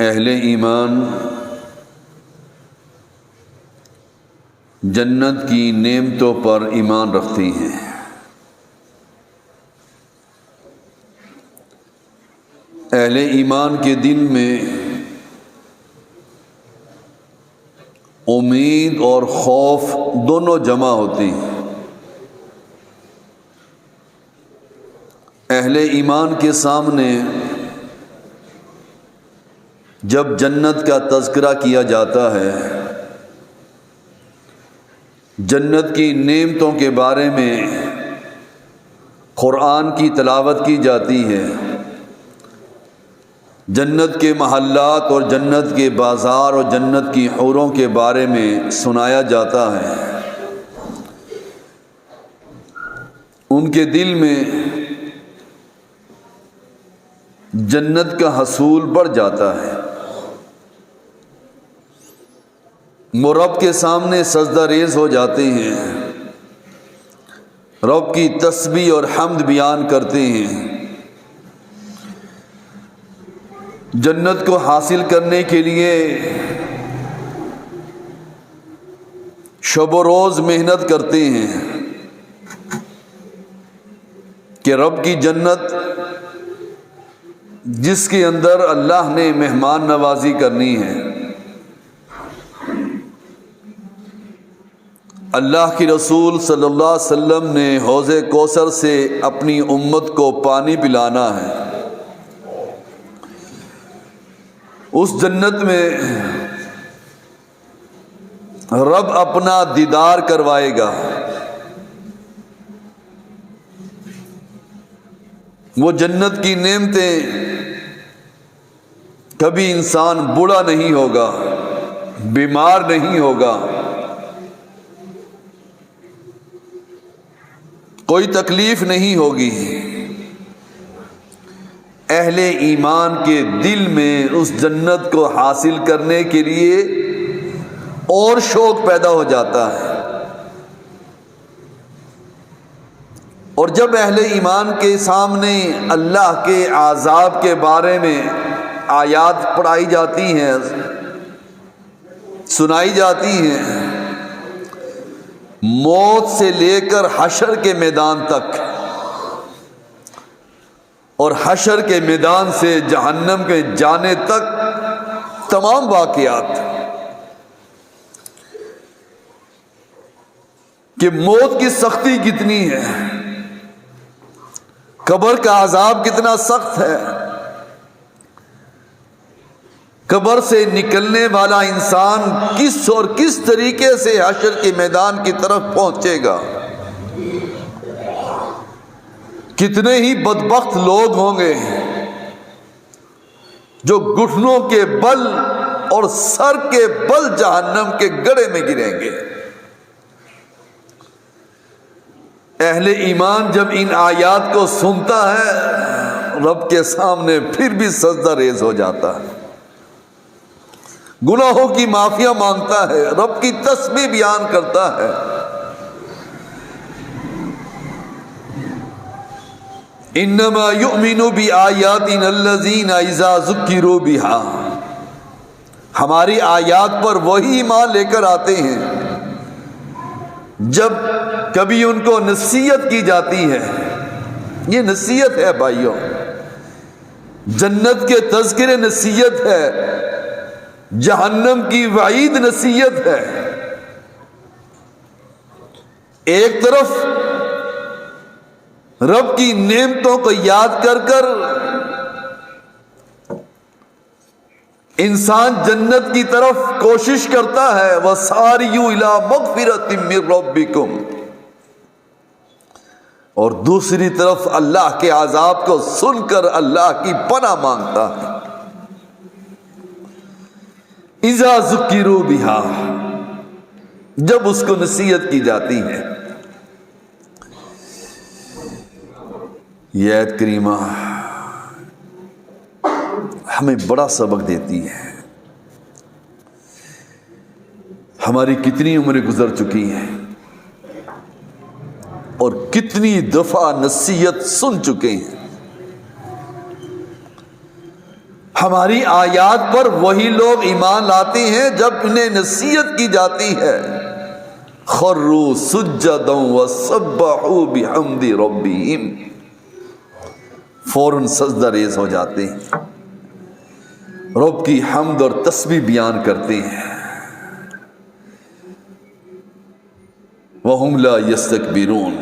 اہل ایمان جنت کی نعمتوں پر ایمان رکھتی ہیں۔ اہل ایمان کے دل میں امید اور خوف دونوں جمع ہوتی ہیں۔ اہل ایمان کے سامنے جب جنت کا تذکرہ کیا جاتا ہے، جنت کی نعمتوں کے بارے میں قرآن کی تلاوت کی جاتی ہے، جنت کے محلات اور جنت کے بازار اور جنت کی حوروں کے بارے میں سنایا جاتا ہے، ان کے دل میں جنت کا حصول بڑھ جاتا ہے۔ وہ رب کے سامنے سجدہ ریز ہو جاتے ہیں، رب کی تسبیح اور حمد بیان کرتے ہیں۔ جنت کو حاصل کرنے کے لیے شب و روز محنت کرتے ہیں کہ رب کی جنت جس کے اندر اللہ نے مہمان نوازی کرنی ہے، اللہ کی رسول صلی اللہ علیہ وسلم نے حوض کوثر سے اپنی امت کو پانی پلانا ہے، اس جنت میں رب اپنا دیدار کروائے گا۔ وہ جنت کی نعمتیں کبھی انسان بوڑھا نہیں ہوگا، بیمار نہیں ہوگا، کوئی تکلیف نہیں ہوگی۔ اہل ایمان کے دل میں اس جنت کو حاصل کرنے کے لیے اور شوق پیدا ہو جاتا ہے۔ اور جب اہل ایمان کے سامنے اللہ کے عذاب کے بارے میں آیات پڑھائی جاتی ہیں، سنائی جاتی ہیں، موت سے لے کر حشر کے میدان تک اور حشر کے میدان سے جہنم کے جانے تک تمام واقعات، کہ موت کی سختی کتنی ہے، قبر کا عذاب کتنا سخت ہے، قبر سے نکلنے والا انسان کس اور کس طریقے سے حشر کے میدان کی طرف پہنچے گا، کتنے ہی بدبخت لوگ ہوں گے جو گھٹنوں کے بل اور سر کے بل جہنم کے گڑھے میں گریں گے۔ اہل ایمان جب ان آیات کو سنتا ہے، رب کے سامنے پھر بھی سجدہ ریز ہو جاتا ہے، گناہوں کی معافی مانگتا ہے، رب کی تسبیح بیان کرتا ہے۔ انما یؤمن بآیاتنا الذین اذا ذکروا بها، ہماری آیات پر وہی ایمان لے کر آتے ہیں جب کبھی ان کو نصیحت کی جاتی ہے۔ یہ نصیحت ہے بھائیوں، جنت کے تذکرے نصیحت ہے، جہنم کی وعید نصیحت ہے۔ ایک طرف رب کی نعمتوں کو یاد کر کر انسان جنت کی طرف کوشش کرتا ہے، وَسَارِعُوا إِلَىٰ مَغْفِرَةٍ مِّن رَبِّكُمْ، اور دوسری طرف اللہ کے عذاب کو سن کر اللہ کی پناہ مانگتا ہے۔ اذا ذکروا بها، جب اس کو نصیحت کی جاتی ہے۔ یہ آیت کریمہ ہمیں بڑا سبق دیتی ہے۔ ہماری کتنی عمریں گزر چکی ہیں اور کتنی دفعہ نصیحت سن چکے ہیں۔ ہماری آیات پر وہی لوگ ایمان لاتے ہیں جب انہیں نصیحت کی جاتی ہے، خروا سجدا وسبحوا بحمد ربہم، فوراً سجدہ ریز ہو جاتے ہیں، رب کی حمد اور تسبیح بیان کرتے ہیں۔ وَهُمْ لَا يَسْتَكْبِرُونَ،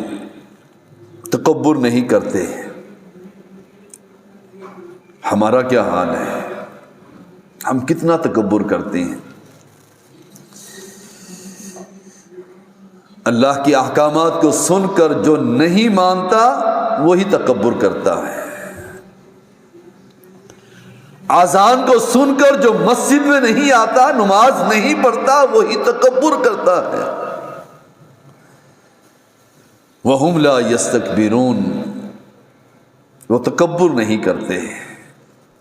تکبر نہیں کرتے۔ ہمارا کیا حال ہے؟ ہم کتنا تکبر کرتے ہیں۔ اللہ کے احکامات کو سن کر جو نہیں مانتا وہی تکبر کرتا ہے، اذان کو سن کر جو مسجد میں نہیں آتا، نماز نہیں پڑھتا، وہی تکبر کرتا ہے۔ وَهُمْ لَا يَسْتَكْبِرُونَ، وہ تکبر نہیں کرتے،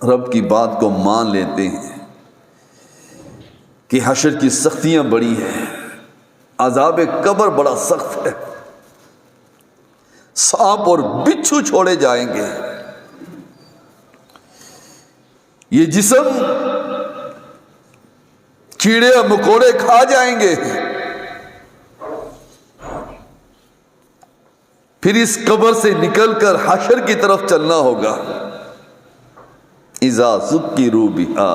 رب کی بات کو مان لیتے ہیں کہ حشر کی سختیاں بڑی ہیں، عذاب قبر بڑا سخت ہے، سانپ اور بچھو چھوڑے جائیں گے، یہ جسم کیڑے اور مکوڑے کھا جائیں گے، پھر اس قبر سے نکل کر حشر کی طرف چلنا ہوگا۔ اذا ذکروا بها،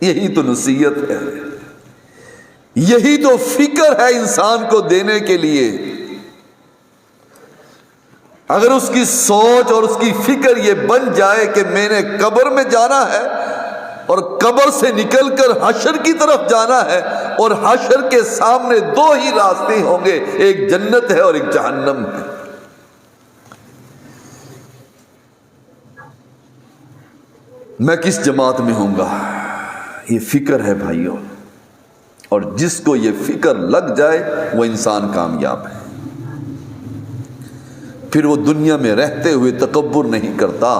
یہی تو نصیحت ہے، یہی تو فکر ہے انسان کو دینے کے لیے۔ اگر اس کی سوچ اور اس کی فکر یہ بن جائے کہ میں نے قبر میں جانا ہے اور قبر سے نکل کر حشر کی طرف جانا ہے، اور حشر کے سامنے دو ہی راستے ہوں گے، ایک جنت ہے اور ایک جہنم ہے، میں کس جماعت میں ہوں گا؟ یہ فکر ہے بھائیوں، اور جس کو یہ فکر لگ جائے وہ انسان کامیاب ہے، پھر وہ دنیا میں رہتے ہوئے تکبر نہیں کرتا،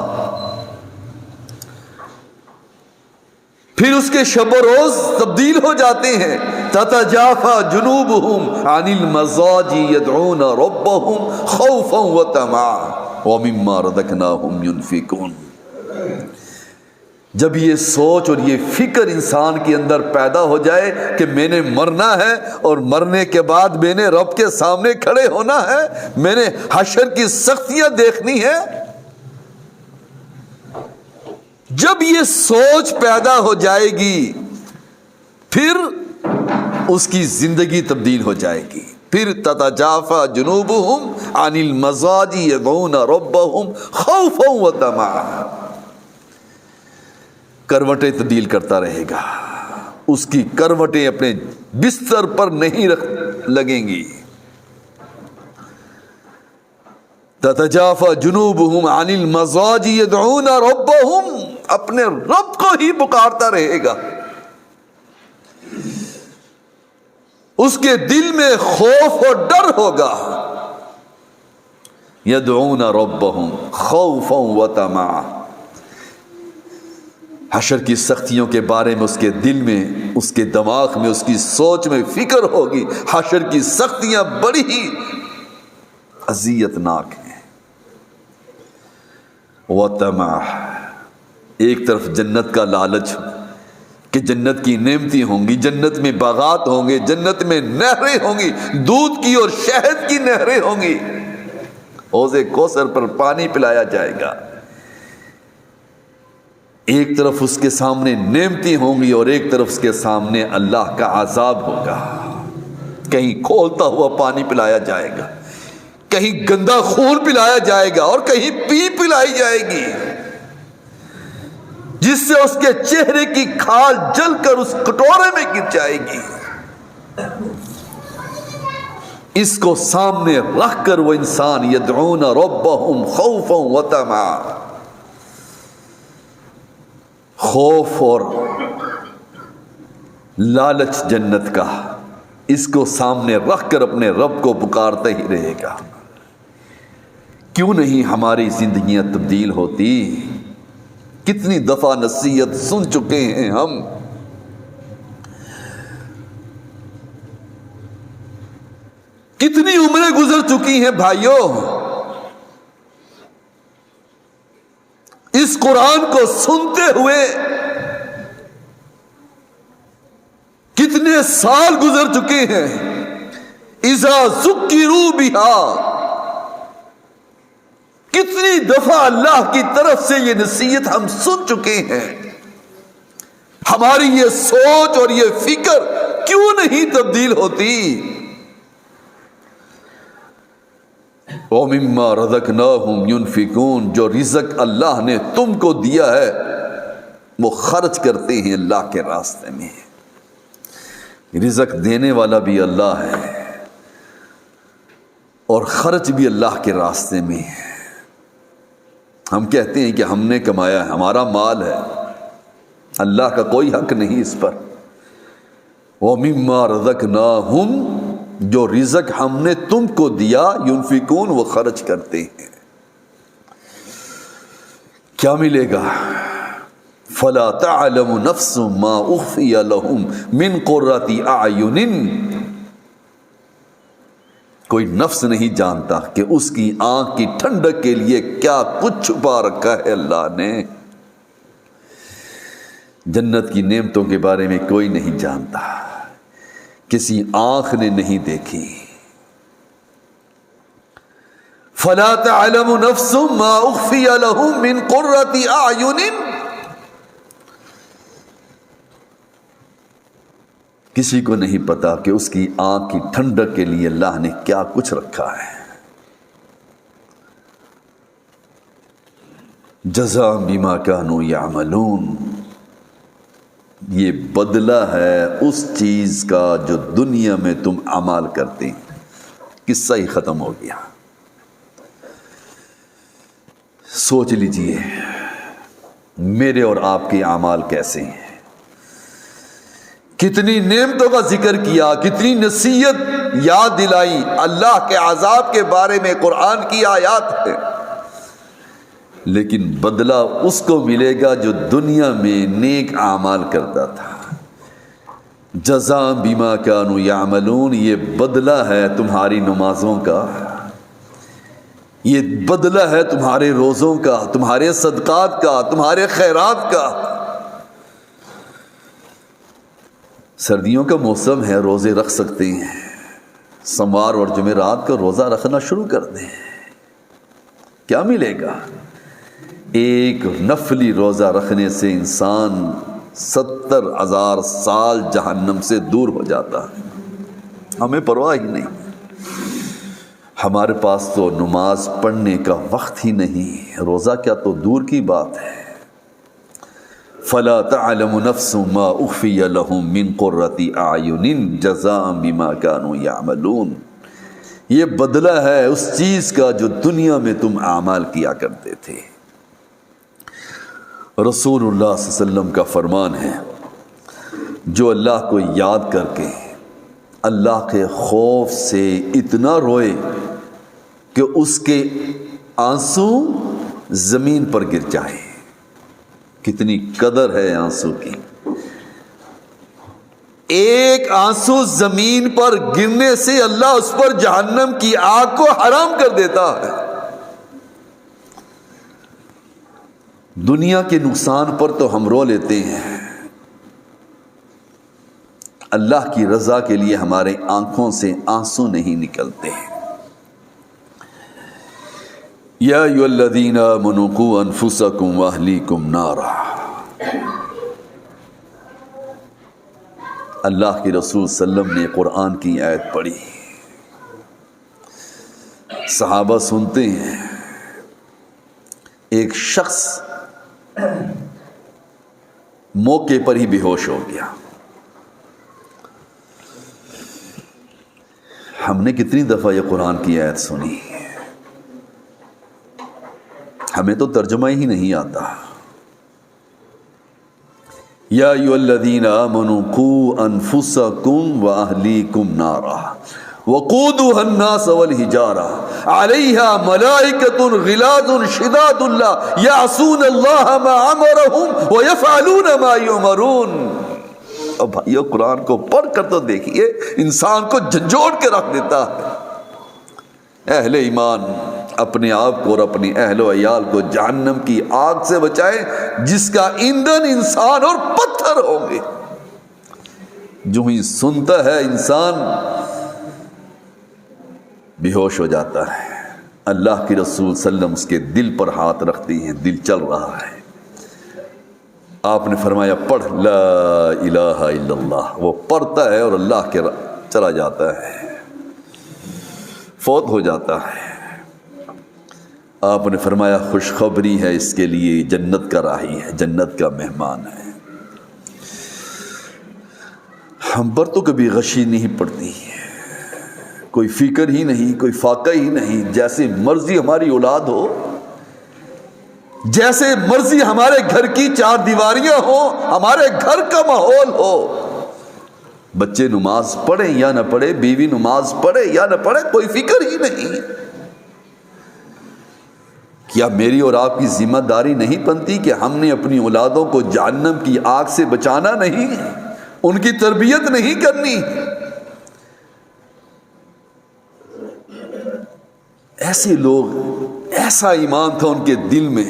پھر اس کے شب و روز تبدیل ہو جاتے ہیں۔ تتجافى جنوبهم عن المضاجع يدعون ربهم خوفا وطمعا ومما رزقناهم ينفقون۔ جب یہ سوچ اور یہ فکر انسان کے اندر پیدا ہو جائے کہ میں نے مرنا ہے اور مرنے کے بعد میں نے رب کے سامنے کھڑے ہونا ہے، میں نے حشر کی سختیاں دیکھنی ہے، جب یہ سوچ پیدا ہو جائے گی پھر اس کی زندگی تبدیل ہو جائے گی۔ پھر تتجافى جنوبهم عن المضاجع يدعون ربهم خوفا وطمعا، کروٹیں تبدیل کرتا رہے گا، اس کی کروٹیں اپنے بستر پر نہیں لگیں گی۔ تتجافى جنوبهم عن المضاجع يدعون ربهم، اپنے رب کو ہی پکارتا رہے گا، اس کے دل میں خوف اور ڈر ہوگا۔ يدعون ربهم خوفا وطمعا، حشر کی سختیوں کے بارے میں اس کے دل میں، اس کے دماغ میں، اس کی سوچ میں فکر ہوگی، حشر کی سختیاں بڑی ہی اذیتناک ہیں۔ وطمع، ایک طرف جنت کا لالچ کہ جنت کی نعمتیں ہوں گی، جنت میں باغات ہوں گے، جنت میں نہریں ہوں گی، دودھ کی اور شہد کی نہریں ہوں گی، حوض کوثر پر پانی پلایا جائے گا۔ ایک طرف اس کے سامنے نعمتیں ہوں گی اور ایک طرف اس کے سامنے اللہ کا عذاب ہوگا، کہیں کھولتا ہوا پانی پلایا جائے گا، کہیں گندا خون پلایا جائے گا، اور کہیں پی پلائی جائے گی، جس سے اس کے چہرے کی کھال جل کر اس کٹورے میں گر جائے گی۔ اس کو سامنے رکھ کر وہ انسان یدعون ربهم خوفا وطمعا، خوف اور لالچ جنت کا، اس کو سامنے رکھ کر اپنے رب کو پکارتا ہی رہے گا۔ کیوں نہیں ہماری زندگیاں تبدیل ہوتی؟ کتنی دفعہ نصیحت سن چکے ہیں ہم، کتنی عمریں گزر چکی ہیں بھائیوں، اس اس قرآن کو سنتے ہوئے کتنے سال گزر چکے ہیں. اذا ذکروا بہا، کتنی دفعہ اللہ کی طرف سے یہ نصیحت ہم سن چکے ہیں. ہماری یہ سوچ اور یہ فکر کیوں نہیں تبدیل ہوتی؟ وَمِمَّا رَزَقْنَاهُمْ يُنْفِقُونَ، جو رزق اللہ نے تم کو دیا ہے وہ خرچ کرتے ہیں اللہ کے راستے میں. رزق دینے والا بھی اللہ ہے اور خرچ بھی اللہ کے راستے میں ہے. ہم کہتے ہیں کہ ہم نے کمایا ہے، ہمارا مال ہے، اللہ کا کوئی حق نہیں اس پر. وَمِمَّا رَزَقْنَاهُمْ، جو رزق ہم نے تم کو دیا، ينفقون، وہ خرچ کرتے ہیں. کیا ملے گا؟ فَلَا تَعْلَمُ نَفْسٌ مَّا أُخْفِيَ لَهُم مِّن قُرَّةِ أَعْيُنٍ، کوئی نفس نہیں جانتا کہ اس کی آنکھ کی ٹھنڈک کے لیے کیا کچھ چھپا رکھا ہے اللہ نے. جنت کی نعمتوں کے بارے میں کوئی نہیں جانتا، کسی آنکھ نے نہیں دیکھی. فَلَا تَعْلَمُ نَفْسٌ مَّا أُخْفِيَ لَهُم مِّن قُرَّةِ أَعْيُنٍ، کسی کو نہیں پتا کہ اس کی آنکھ کی ٹھنڈک کے لیے اللہ نے کیا کچھ رکھا ہے. جزاء بما كانوا يعملون، یہ بدلہ ہے اس چیز کا جو دنیا میں تم اعمال کرتے ہیں. قصہ ہی ختم ہو گیا. سوچ لیجئے میرے اور آپ کے اعمال کیسے ہیں. کتنی نعمتوں کا ذکر کیا، کتنی نصیحت یاد دلائی، اللہ کے عذاب کے بارے میں قرآن کی آیات ہے، لیکن بدلہ اس کو ملے گا جو دنیا میں نیک اعمال کرتا تھا. جزاء بما كانوا يعملون، یہ بدلہ ہے تمہاری نمازوں کا، یہ بدلہ ہے تمہارے روزوں کا، تمہارے صدقات کا، تمہارے خیرات کا. سردیوں کا موسم ہے، روزے رکھ سکتے ہیں. سوموار اور جمعرات کو روزہ رکھنا شروع کر دیں. کیا ملے گا؟ ایک نفلی روزہ رکھنے سے انسان 70,000 سال جہنم سے دور ہو جاتا ہے. ہمیں پرواہ ہی نہیں، ہمارے پاس تو نماز پڑھنے کا وقت ہی نہیں، روزہ کیا تو دور کی بات ہے. فَلَا تَعْلَمُ نَفْسٌ مَّا أُخْفِيَ لَهُم مِّن قُرَّةِ أَعْيُنٍ جَزَاءً بِمَا كَانُوا يَعْمَلُونَ، یہ بدلہ ہے اس چیز کا جو دنیا میں تم اعمال کیا کرتے تھے. رسول اللہ صلی اللہ علیہ وسلم کا فرمان ہے، جو اللہ کو یاد کر کے اللہ کے خوف سے اتنا روئے کہ اس کے آنسو زمین پر گر جائیں. کتنی قدر ہے آنسو کی. ایک آنسو زمین پر گرنے سے اللہ اس پر جہنم کی آگ کو حرام کر دیتا ہے. دنیا کے نقصان پر تو ہم رو لیتے ہیں، اللہ کی رضا کے لیے ہمارے آنکھوں سے آنسو نہیں نکلتے. یا ایھا الذین آمنوا قوا انفسکم واہلیکم نارا، اللہ کے رسول صلی اللہ علیہ وسلم نے قرآن کی آیت پڑھی. صحابہ سنتے ہیں، ایک شخص موقع پر ہی بے ہوش ہو گیا. ہم نے کتنی دفعہ یہ قرآن کی آیت سنی، ہمیں تو ترجمہ ہی نہیں آتا. یا ایھا الذین آمنوا قوا انفسکم واہلیکم نارا وقودها الناس والحجارہ علیہا ملائکۃ غلاظ شداد لا یعصون اللہ ما امرہم ویفعلون ما یؤمرون. اب بھائیو قرآن کو پڑھ کر تو دیکھیے، انسان کو جھنجھوڑ کے رکھ دیتا ہے. اہل ایمان اپنے آپ کو اور اپنی اہل و عیال کو جہنم کی آگ سے بچائیں جس کا ایندھن انسان اور پتھر ہوں گے۔ جو ہی سنتا ہے انسان بے ہوش ہو جاتا ہے۔ اللہ کے رسول صلی اللہ علیہ وسلم اس کے دل پر ہاتھ رکھتی ہیں، دل چل رہا ہے۔ آپ نے فرمایا پڑھ لا الہ الا اللہ، وہ پڑھتا ہے اور اللہ کے چلا جاتا ہے، فوت ہو جاتا ہے۔ آپ نے فرمایا خوشخبری ہے اس کے لیے، جنت کا راہی ہے، جنت کا مہمان ہے۔ ہم پر تو کبھی غشی نہیں پڑتی، کوئی فکر ہی نہیں، کوئی فاقہ ہی نہیں، جیسے مرضی ہماری اولاد ہو، جیسے مرضی ہمارے گھر کی چار دیواریاں ہوں، ہمارے گھر کا ماحول ہو، بچے نماز پڑھیں یا نہ پڑھے، بیوی نماز پڑھے یا نہ پڑھے، کوئی فکر ہی نہیں۔ کیا میری اور آپ کی ذمہ داری نہیں بنتی کہ ہم نے اپنی اولادوں کو جہنم کی آگ سے بچانا نہیں، ان کی تربیت نہیں کرنی؟ ایسے لوگ، ایسا ایمان تھا ان کے دل میں،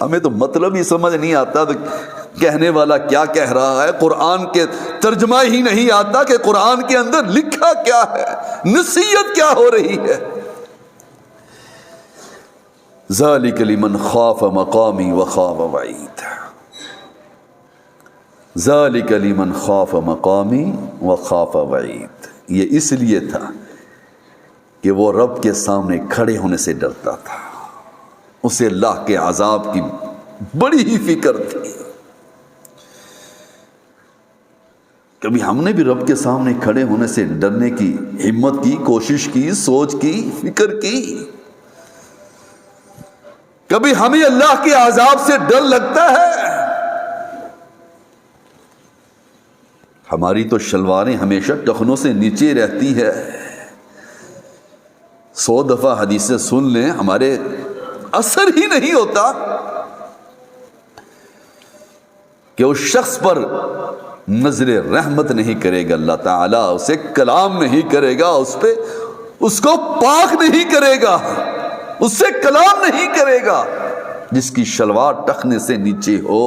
ہمیں تو مطلب ہی سمجھ نہیں آتا تو کہنے والا کیا کہہ رہا ہے، قرآن کے ترجمہ ہی نہیں آتا کہ قرآن کے اندر لکھا کیا ہے، نصیحت کیا ہو رہی ہے۔ ذالک لمن خاف مقامی وخاف وعید، ذالک لمن خاف مقامی وخاف وعید، یہ اس لیے تھا کہ وہ رب کے سامنے کھڑے ہونے سے ڈرتا تھا، اسے اللہ کے عذاب کی بڑی ہی فکر تھی۔ کبھی ہم نے بھی رب کے سامنے کھڑے ہونے سے ڈرنے کی ہمت کی، کوشش کی، سوچ کی، فکر کی؟ کبھی ہمیں اللہ کے عذاب سے ڈر لگتا ہے؟ ہماری تو شلواریں ہمیشہ ٹخنوں سے نیچے رہتی ہے، 100 دفعہ حدیثیں سن لیں ہمارے اثر ہی نہیں ہوتا کہ اس شخص پر نظر رحمت نہیں کرے گا اللہ تعالیٰ، اسے کلام نہیں کرے گا، اس کو پاک نہیں کرے گا، اس سے کلام نہیں کرے گا جس کی شلوار ٹخنے سے نیچے ہو۔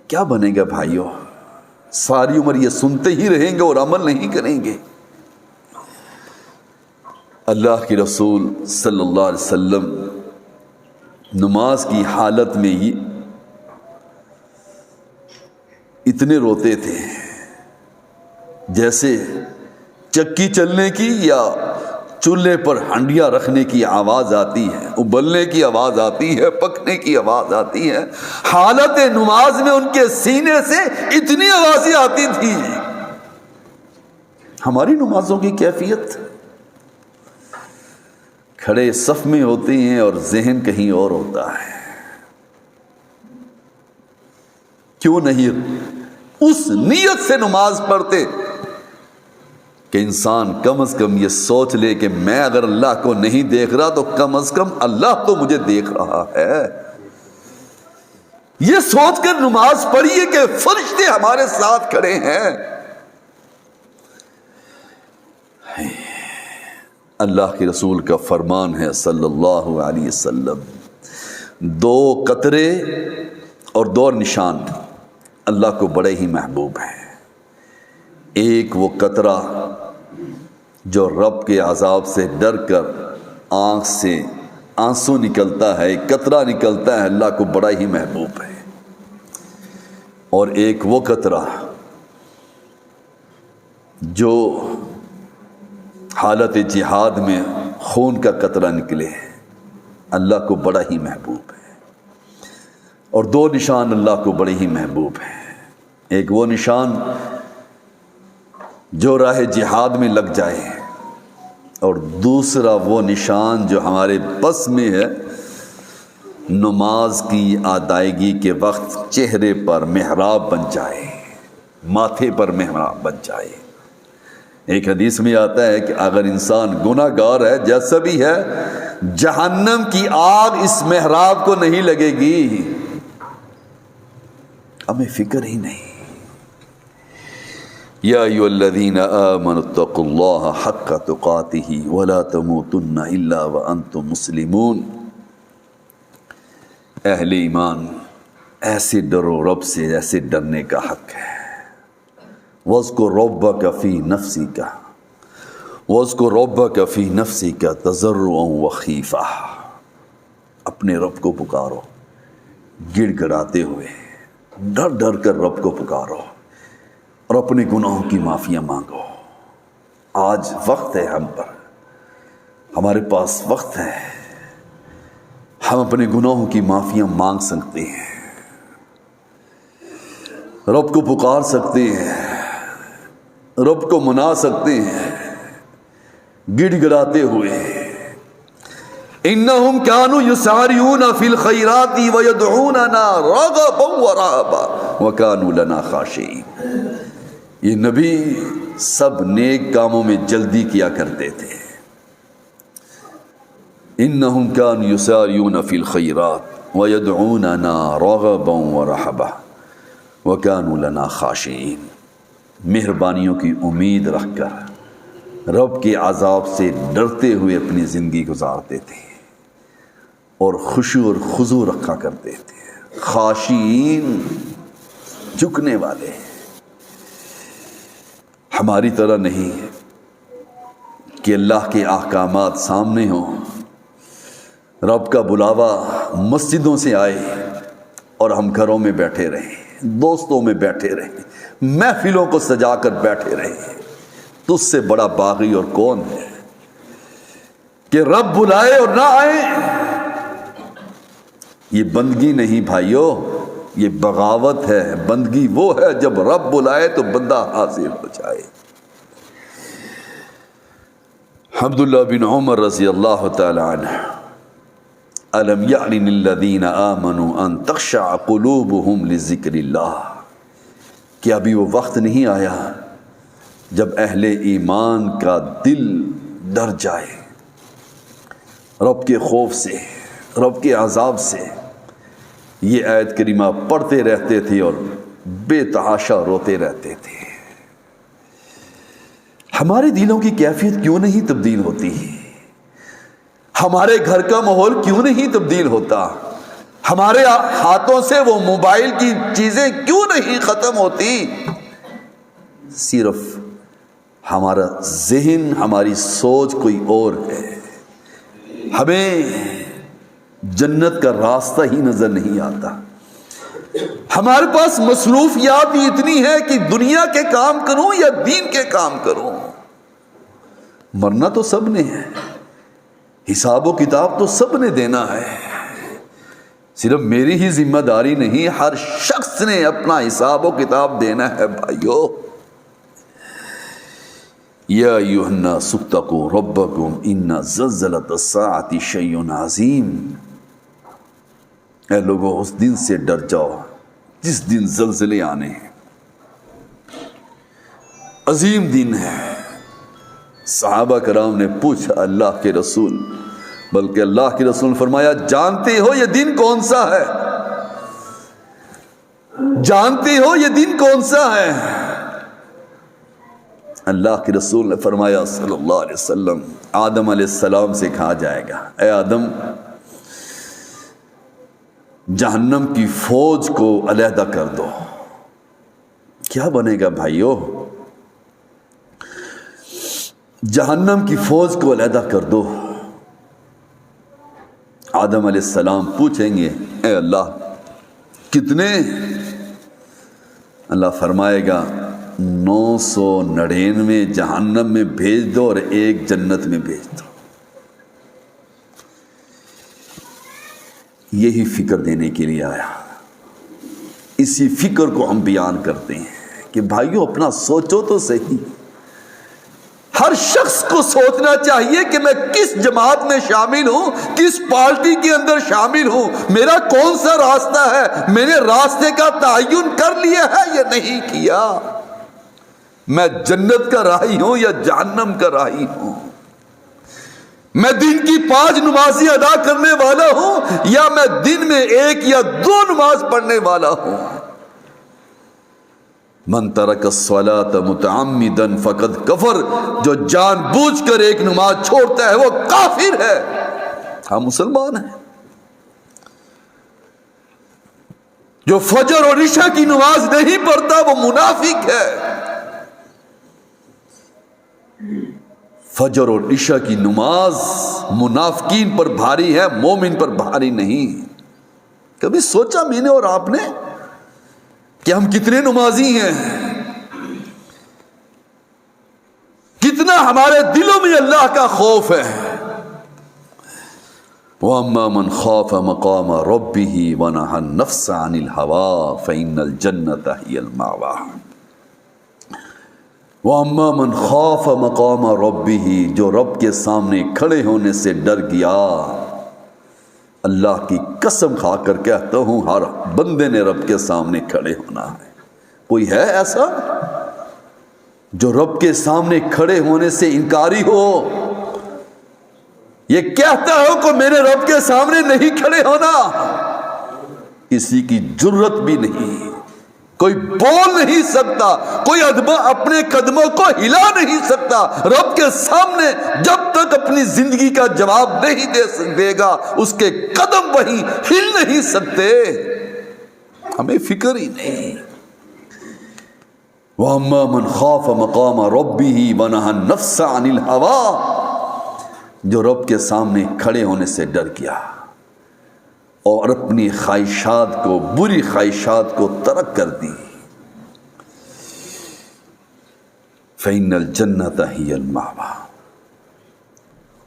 کیا بنے گا بھائیو؟ ساری عمر یہ سنتے ہی رہیں گے اور عمل نہیں کریں گے۔ اللہ کے رسول صلی اللہ علیہ وسلم نماز کی حالت میں ہی اتنے روتے تھے جیسے چکی چلنے کی یا چولہے پر ہنڈیا رکھنے کی آواز آتی ہے، ابلنے کی آواز آتی ہے، پکنے کی آواز آتی ہے۔ حالت نماز میں ان کے سینے سے اتنی آوازیں آتی تھی۔ ہماری نمازوں کی کیفیت، کھڑے صف میں ہوتے ہیں اور ذہن کہیں اور ہوتا ہے۔ کیوں نہیں اس نیت سے نماز پڑھتے کہ انسان کم از کم یہ سوچ لے کہ میں اگر اللہ کو نہیں دیکھ رہا تو کم از کم اللہ تو مجھے دیکھ رہا ہے۔ یہ سوچ کر نماز پڑھیے کہ فرشتے ہمارے ساتھ کھڑے ہیں۔ اللہ کے رسول کا فرمان ہے صلی اللہ علیہ وسلم، 2 قطرے اور 2 نشان اللہ کو بڑے ہی محبوب ہیں۔ ایک وہ قطرہ جو رب کے عذاب سے ڈر کر آنکھ سے آنسو نکلتا ہے، ایک قطرہ نکلتا ہے، اللہ کو بڑا ہی محبوب ہے۔ اور ایک وہ قطرہ جو حالت جہاد میں خون کا قطرہ نکلے، اللہ کو بڑا ہی محبوب ہے۔ اور 2 نشان اللہ کو بڑے ہی محبوب ہیں۔ ایک وہ نشان جو راہ جہاد میں لگ جائے، اور دوسرا وہ نشان جو ہمارے بس میں ہے، نماز کی ادائیگی کے وقت چہرے پر محراب بن جائے، ماتھے پر محراب بن جائے۔ ایک حدیث میں آتا ہے کہ اگر انسان گناہ گار ہے جیسا بھی ہے، جہنم کی آگ اس محراب کو نہیں لگے گی۔ ہمیں فکر ہی نہیں۔ یا ایھا الذین آمنوا اتقوا اللہ حق تقاتہ ولا تموتن الا وانتم مسلمون۔ اہل ایمان، ایسے ڈرو رب سے جیسے ڈرنے کا حق ہے۔ وَاذْكُرْ رَبَّكَ فِي نَفْسِكَ وَاذْكُرْ رَبَّكَ فِي نَفْسِكَ تَضَرُّعًا وَخِيفَةً، اپنے رب کو پکارو گڑ گڑاتے ہوئے، ڈر ڈر کر رب کو پکارو اور اپنے گناہوں کی معافیاں مانگو۔ آج وقت ہے، ہم پر، ہمارے پاس وقت ہے، ہم اپنے گناہوں کی معافیاں مانگ سکتے ہیں، رب کو پکار سکتے ہیں، رب کو منا سکتے ہیں گڑ گڑاتے ہوئے۔ انہم کانوا یسارعون فی الخیرات ویدعوننا رغبا ورہبا وکانوا لنا خاشعین۔ یہ نبی سب نیک کاموں میں جلدی کیا کرتے تھے۔ انہم کانوا یسارعون فی الخیرات ویدعوننا رغبا ورہبا وکانوا لنا خاشعین۔ مہربانیوں کی امید رکھ کر رب کے عذاب سے ڈرتے ہوئے اپنی زندگی گزارتے تھے اور خشوع اور خضوع رکھا کرتے تھے۔ خاشعین، جھکنے والے، ہماری طرح نہیں کہ اللہ کے احکامات سامنے ہوں، رب کا بلاوا مسجدوں سے آئے اور ہم گھروں میں بیٹھے رہیں، دوستوں میں بیٹھے رہیں، محفلوں کو سجا کر بیٹھے رہیں۔ تجھ سے بڑا باغی اور کون ہے کہ رب بلائے اور نہ آئے؟ یہ بندگی نہیں بھائیو، یہ بغاوت ہے۔ بندگی وہ ہے جب رب بلائے تو بندہ حاضر ہو جائے۔ عبداللہ بن عمر رضی اللہ تعالی عنہ، الم یعن للذین آمنوا ان تخشع قلوبہم لذکر اللہ، کہ ابھی وہ وقت نہیں آیا جب اہل ایمان کا دل ڈر جائے رب کے خوف سے، رب کے عذاب سے۔ یہ آیت کریمہ پڑھتے رہتے تھے اور بے تحاشا روتے رہتے تھے۔ ہمارے دلوں کی کیفیت کیوں نہیں تبدیل ہوتی؟ ہمارے گھر کا ماحول کیوں نہیں تبدیل ہوتا؟ ہمارے ہاتھوں سے وہ موبائل کی چیزیں کیوں نہیں ختم ہوتی؟ صرف ہمارا ذہن، ہماری سوچ کوئی اور ہے۔ ہمیں جنت کا راستہ ہی نظر نہیں آتا۔ ہمارے پاس مصروفیات ہی اتنی ہے کہ دنیا کے کام کروں یا دین کے کام کروں۔ مرنا تو سب نے ہے، حساب و کتاب تو سب نے دینا ہے، صرف میری ہی ذمہ داری نہیں، ہر شخص نے اپنا حساب و کتاب دینا ہے بھائیو۔ یا ایھا الناس اتقوا ربکم ان زلزلۃ الساعۃ شیء عظیم۔ اے لوگو، اس دن سے ڈر جاؤ جس دن زلزلے آنے ہیں، عظیم دن ہے۔ صحابہ کرام نے پوچھا اللہ کے رسول، بلکہ اللہ کے رسول نے فرمایا جانتے ہو یہ دن کون سا ہے؟ جانتے ہو یہ دن کون سا ہے؟ اللہ کے رسول نے فرمایا صلی اللہ علیہ وسلم، آدم علیہ السلام سے کہا جائے گا اے آدم، جہنم کی فوج کو علیحدہ کر دو۔ کیا بنے گا بھائیو؟ جہنم کی فوج کو علیحدہ کر دو۔ آدم علیہ السلام پوچھیں گے اے اللہ کتنے؟ اللہ فرمائے گا 999 جہنم میں بھیج دو اور 1 جنت میں بھیج دو۔ یہی فکر دینے کے لیے آیا، اسی فکر کو ہم بیان کرتے ہیں کہ بھائیو اپنا سوچو تو صحیح۔ ہر شخص کو سوچنا چاہیے کہ میں کس جماعت میں شامل ہوں، کس پارٹی کے اندر شامل ہوں، میرا کون سا راستہ ہے، میں نے راستے کا تعین کر لیا ہے یا نہیں کیا، میں جنت کا راہی ہوں یا جہنم کا راہی ہوں، میں دن کی 5 نمازیں ادا کرنے والا ہوں یا میں دن میں 1 یا 2 نماز پڑھنے والا ہوں۔ من ترک الصلاۃ متعمدا فقد کفر، جو جان بوجھ کر ایک نماز چھوڑتا ہے وہ کافر ہے۔ ہم مسلمان ہیں۔ جو فجر اور عشاء کی نماز نہیں پڑھتا وہ منافق ہے۔ فجر اور عشاء کی نماز منافقین پر بھاری ہے، مومن پر بھاری نہیں۔ کبھی سوچا میں نے اور آپ نے کہ ہم کتنے نمازی ہیں؟ کتنا ہمارے دلوں میں اللہ کا خوف ہے۔ وَأَمَّا مَنْ خَافَ مَقَامَ رَبِّهِ وَنَهَى النَّفْسَ عَنِ الْهَوَىٰ فَإِنَّ الْجَنَّةَ هِيَ الْمَأْوَىٰ۔ وَأَمَّا مَنْ خَافَ مَقَامَ رَبِّهِ، جو رب کے سامنے کھڑے ہونے سے ڈر گیا۔ اللہ کی قسم کھا کر کہتا ہوں ہر بندے نے رب کے سامنے کھڑے ہونا ہے۔ کوئی ہے ایسا جو رب کے سامنے کھڑے ہونے سے انکاری ہو؟ یہ کہتا ہو کہ میرے رب کے سامنے نہیں کھڑے ہونا؟ کسی کی جرت بھی نہیں، کوئی بول نہیں سکتا، کوئی اپنے قدموں کو ہلا نہیں سکتا رب کے سامنے جب تک اپنی زندگی کا جواب نہیں دے گا، اس کے قدم وہیں ہل نہیں سکتے۔ ہمیں فکر ہی نہیں۔ وَأَمَّا مَنْ خَافَ مَقَامَ رَبِّهِ وَنَهَى النَّفْسَ عَنِ الْهَوَىٰ، جو رب کے سامنے کھڑے ہونے سے ڈر گیا اور اپنی خواہشات کو، بری خواہشات کو ترک کر دی، فَإِنَّ الْجَنَّةَ هِيَ الْمَأْوَىٰ،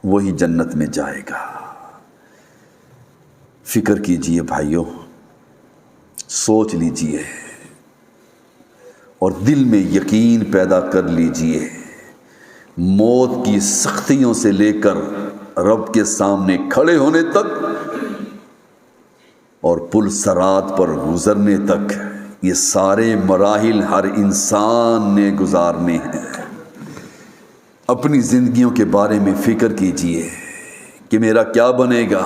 وہی جنت میں جائے گا۔ فکر کیجئے بھائیو، سوچ لیجئے اور دل میں یقین پیدا کر لیجئے، موت کی سختیوں سے لے کر رب کے سامنے کھڑے ہونے تک اور پل صراط پر گزرنے تک، یہ سارے مراحل ہر انسان نے گزارنے ہیں۔ اپنی زندگیوں کے بارے میں فکر کیجئے کہ میرا کیا بنے گا،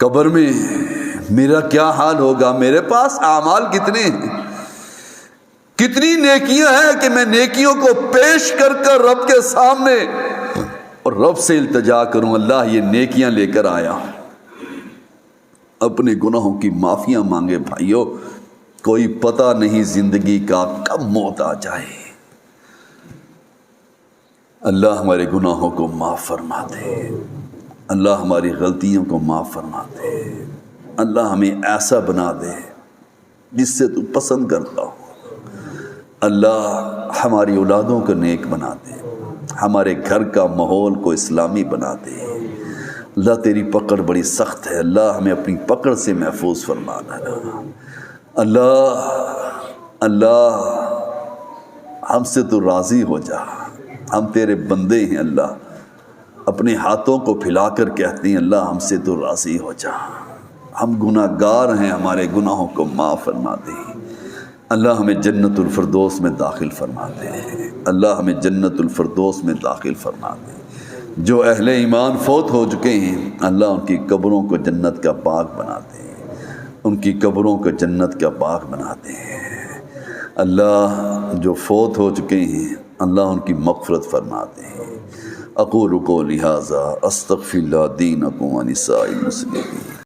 قبر میں میرا کیا حال ہوگا، میرے پاس اعمال کتنے ہیں، کتنی نیکیاں ہیں کہ میں نیکیوں کو پیش کر کر رب کے سامنے اور رب سے التجا کروں، اللہ یہ نیکیاں لے کر آیا ہوں۔ اپنے گناہوں کی معافیاں مانگے بھائیو، کوئی پتہ نہیں زندگی کا کب موت آ جائے۔ اللہ ہمارے گناہوں کو معاف فرما دے، اللہ ہماری غلطیوں کو معاف فرما دے، اللہ ہمیں ایسا بنا دے جس سے تو پسند کرتا ہو۔ اللہ ہماری اولادوں کو نیک بنا دے، ہمارے گھر کا ماحول کو اسلامی بنا دے۔ اللہ تیری پکڑ بڑی سخت ہے، اللہ ہمیں اپنی پکڑ سے محفوظ فرما دینا۔ اللہ ہم سے تو راضی ہو جا، ہم تیرے بندے ہیں اللہ، اپنے ہاتھوں کو پھیلا کر کہتے ہیں اللہ ہم سے تو راضی ہو جا، ہم گناہ گار ہیں، ہمارے گناہوں کو معاف فرما دے۔ اللہ ہمیں جنت الفردوس میں داخل فرما دے، اللہ ہمیں جنت الفردوس میں داخل فرما دے۔ جو اہل ایمان فوت ہو چکے ہیں اللہ ان کی قبروں کو جنت کا باغ بنا دے، ان کی قبروں کو جنت کا باغ بنا دے۔ اللہ جو فوت ہو چکے ہیں اللہ ان کی مغفرت فرما دے۔ اقول قولی ھذا استغفر اللہ دینکم ونساء المسلمین۔